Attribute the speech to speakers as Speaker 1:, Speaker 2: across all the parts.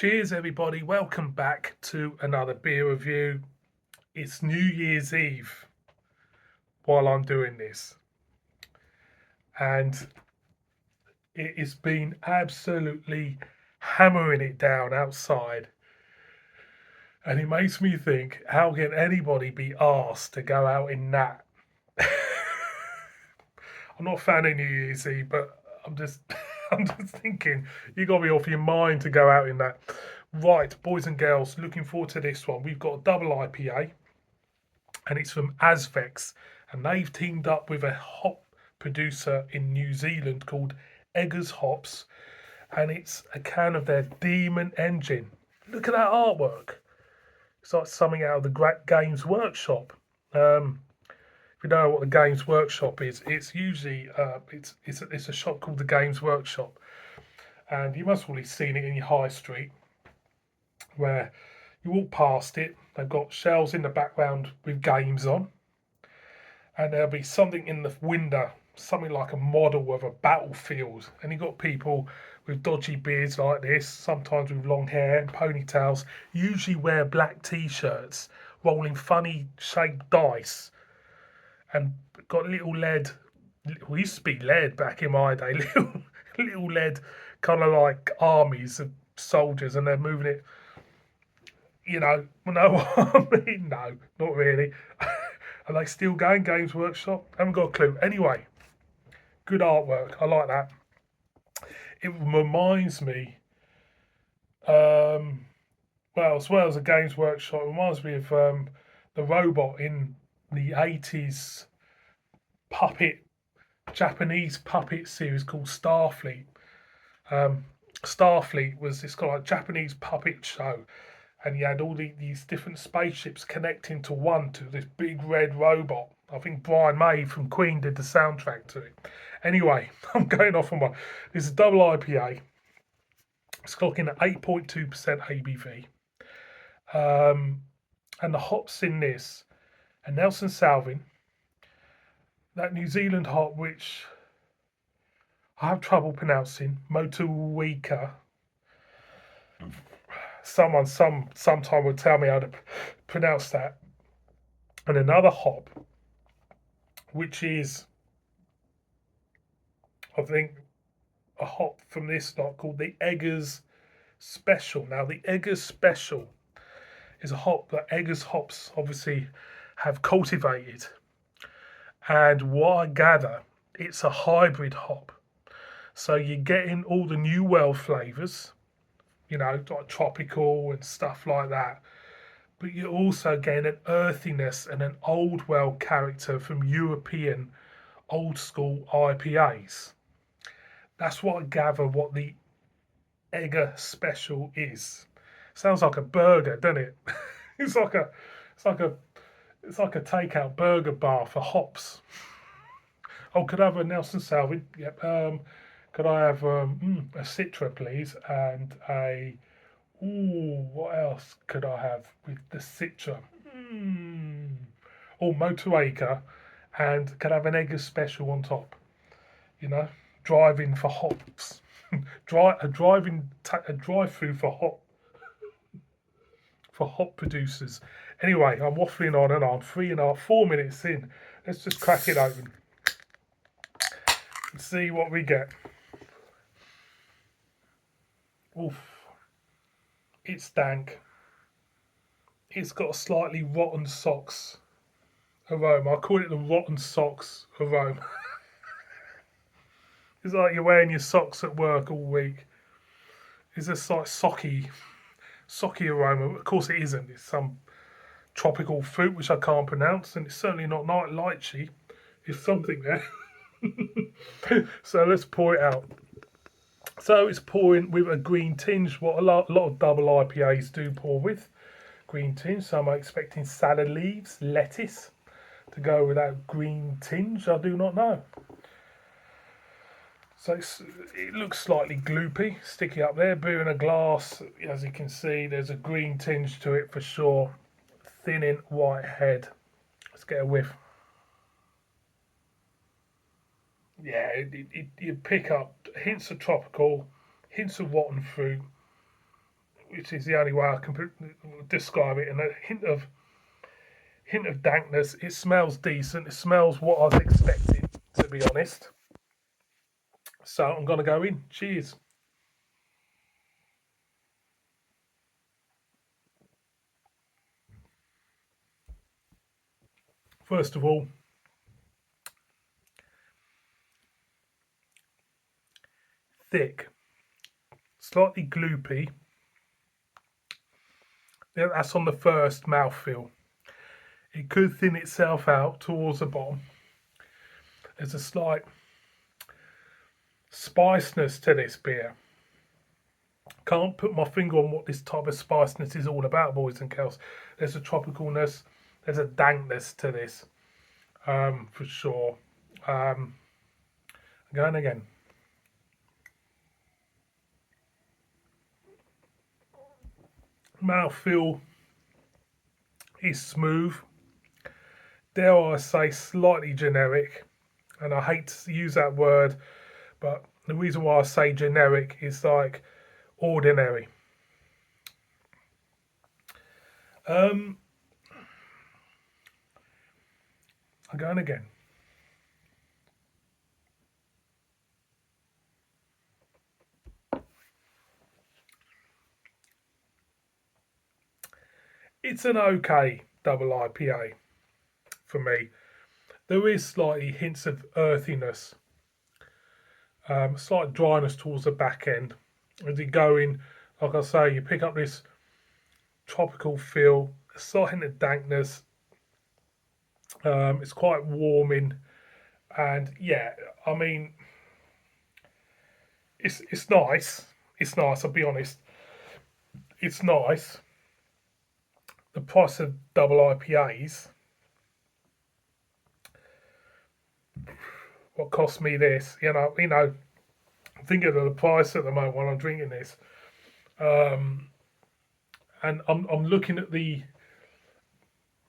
Speaker 1: Cheers, everybody. Welcome back to another beer review. It's New Year's Eve while I'm doing this, and it has been absolutely hammering it down outside. And it makes me think, how can anybody be asked to go out in that? I'm not a fan of New Year's Eve, but I'm just I'm just thinking you got to be off your mind to go out in that. Right, boys and girls, looking forward to this one. We've got a double IPA, and it's from Azvex, and they've teamed up with a hop producer in New Zealand called Eggers Hops, and it's a can of their Daemon engine. Look at that artwork. It's like something out of the Great Games Workshop. If you know what the Games Workshop is, it's usually it's a shop called the Games Workshop, and you must have already seen it in your high street where you walk past it. They've got shelves in the background with games on, and there'll be something in the window, something like a model of a battlefield, and you've got people with dodgy beards like this, sometimes with long hair and ponytails, usually wear black t-shirts, rolling funny shaped dice, and got little lead. We used to be lead back in my day, little lead kind of like armies of soldiers, and they're moving it. No, I mean, no, not really. Are they still going? Games Workshop? Haven't got a clue. Anyway, good artwork. I like that. It reminds me, as well as a Games Workshop, it reminds me of the robot in the 80s puppet, Japanese puppet series called Starfleet. Um, Starfleet was this kind of like Japanese puppet show, and you had all these different spaceships connecting to this big red robot. I think Brian May from Queen did the soundtrack to it. Anyway, I'm going off on one. This is double IPA. It's clocking at 8.2% ABV. And the hops in this are Nelson Salvin, that New Zealand hop which I have trouble pronouncing, Motueka. Sometime will tell me how to pronounce that. And another hop, which is, I think, a hop from this lot called the Eggers Special. Now, the Eggers Special is a hop that Eggers Hops obviously have cultivated. And what I gather, it's a hybrid hop. So you're getting all the New World flavours, like tropical and stuff like that. But you're also getting an earthiness and an old world character from European old school IPAs. That's what I gather what the Egger Special is. Sounds like a burger, doesn't it? it's like a it's like a it's like a takeout burger bar for hops. Oh, could I have a Nelson Salvin? Yep. Could I have a Citra, please, and a what else could I have with the Citra? Oh, Motueka, and could I have an Egger Special on top? You know, driving for hops. A drive-through for hop producers. Anyway, I'm waffling on and on. 3.5, 4 minutes in. Let's just crack it open and see what we get. Oof, it's dank. It's got a slightly rotten socks aroma. I call it the rotten socks aroma. It's like you're wearing your socks at work all week. It's just like socky aroma. Of course, it isn't. It's some tropical fruit which I can't pronounce, and it's certainly not lychee. It's something there. So let's pour it out. So it's pouring with a green tinge, what a lot of double IPAs do pour with. Green tinge. So I'm expecting salad leaves, lettuce to go with that green tinge. I do not know. So it looks slightly gloopy, sticky up there. Beer in a glass, as you can see, there's a green tinge to it for sure. Thinning white head. Let's get a whiff. Yeah, you pick up hints of tropical, hints of rotten fruit. which is the only way I can describe it, and a hint of dankness. It smells decent. It smells what I was expecting, to be honest. So I'm gonna go in. Cheers. First of all, thick, slightly gloopy. Yeah, that's on the first mouthfeel. It could thin itself out towards the bottom. There's a slight spiciness to this beer. Can't put my finger on what this type of spiciness is all about, boys and girls. There's a tropicalness, there's a dankness to this, for sure. Going again. Mouthfeel is smooth. Dare I say, slightly generic. And I hate to use that word, but the reason why I say generic is like ordinary. I'm going again. It's an okay double IPA for me. There is slightly hints of earthiness, slight dryness towards the back end. As you go in, like I say, you pick up this tropical feel, a slight hint of dankness. It's quite warming, and yeah, I mean, it's nice. It's nice. I'll be honest. It's nice. The price of double IPAs. What cost me this? I'm thinking of the price at the moment while I'm drinking this, and I'm looking at the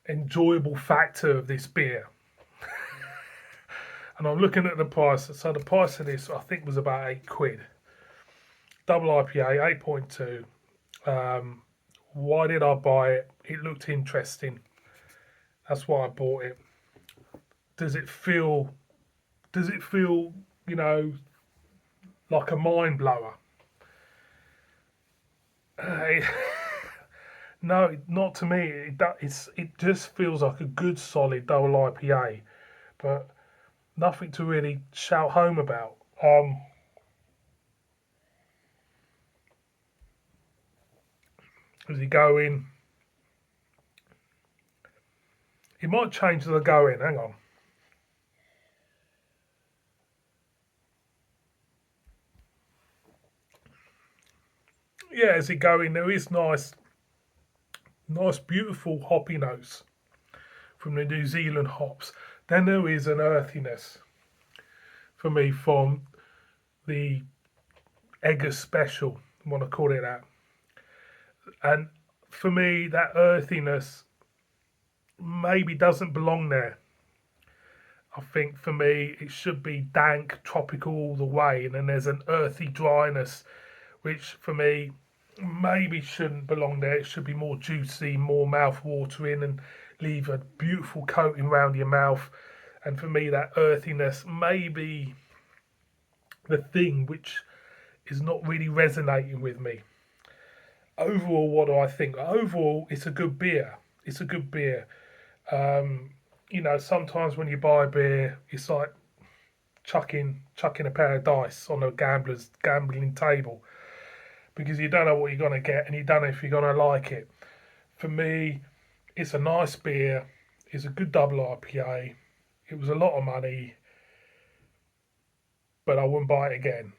Speaker 1: enjoyable factor of this beer, and I'm looking at the price. So the price of this, I think, was about £8. Double IPA, 8.2. Why did I buy it? It looked interesting. That's why I bought it. Does it feel? Like a mind blower? No, not to me. It just feels like a good solid double IPA, but nothing to really shout home about. As you go in, it might change as I go in. Hang on. Yeah, as you go in, there is nice, beautiful hoppy notes from the New Zealand hops. Then there is an earthiness for me from the Eggers Special, I want to call it that. And for me, that earthiness maybe doesn't belong there. I think for me, it should be dank, tropical all the way, and then there's an earthy dryness, which for me maybe shouldn't belong there. It should be more juicy, more mouth watering, and leave a beautiful coating around your mouth. And for me, that earthiness may be the thing which is not really resonating with me. Overall, what do I think? Overall, it's a good beer. It's a good beer. Sometimes when you buy beer, it's like chucking a pair of dice on a gambler's gambling table, because you don't know what you're going to get and you don't know if you're going to like it. For me, it's a nice beer. It's a good double IPA. It was a lot of money, but I wouldn't buy it again.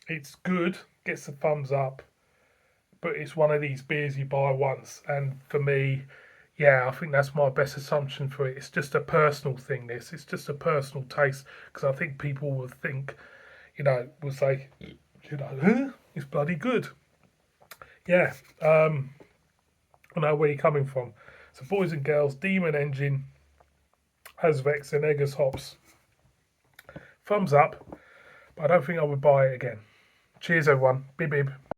Speaker 1: It's good, gets a thumbs up, but it's one of these beers you buy once. And for me, yeah, I think that's my best assumption for it. It's just a personal thing, this. It's just a personal taste, because I think people will think, will say, huh? It's bloody good. Yeah, I know where you're coming from. So, boys and girls, Daemon engine, Azvex and Eggers hops. Thumbs up, but I don't think I would buy it again. Cheers, everyone. Bib bib.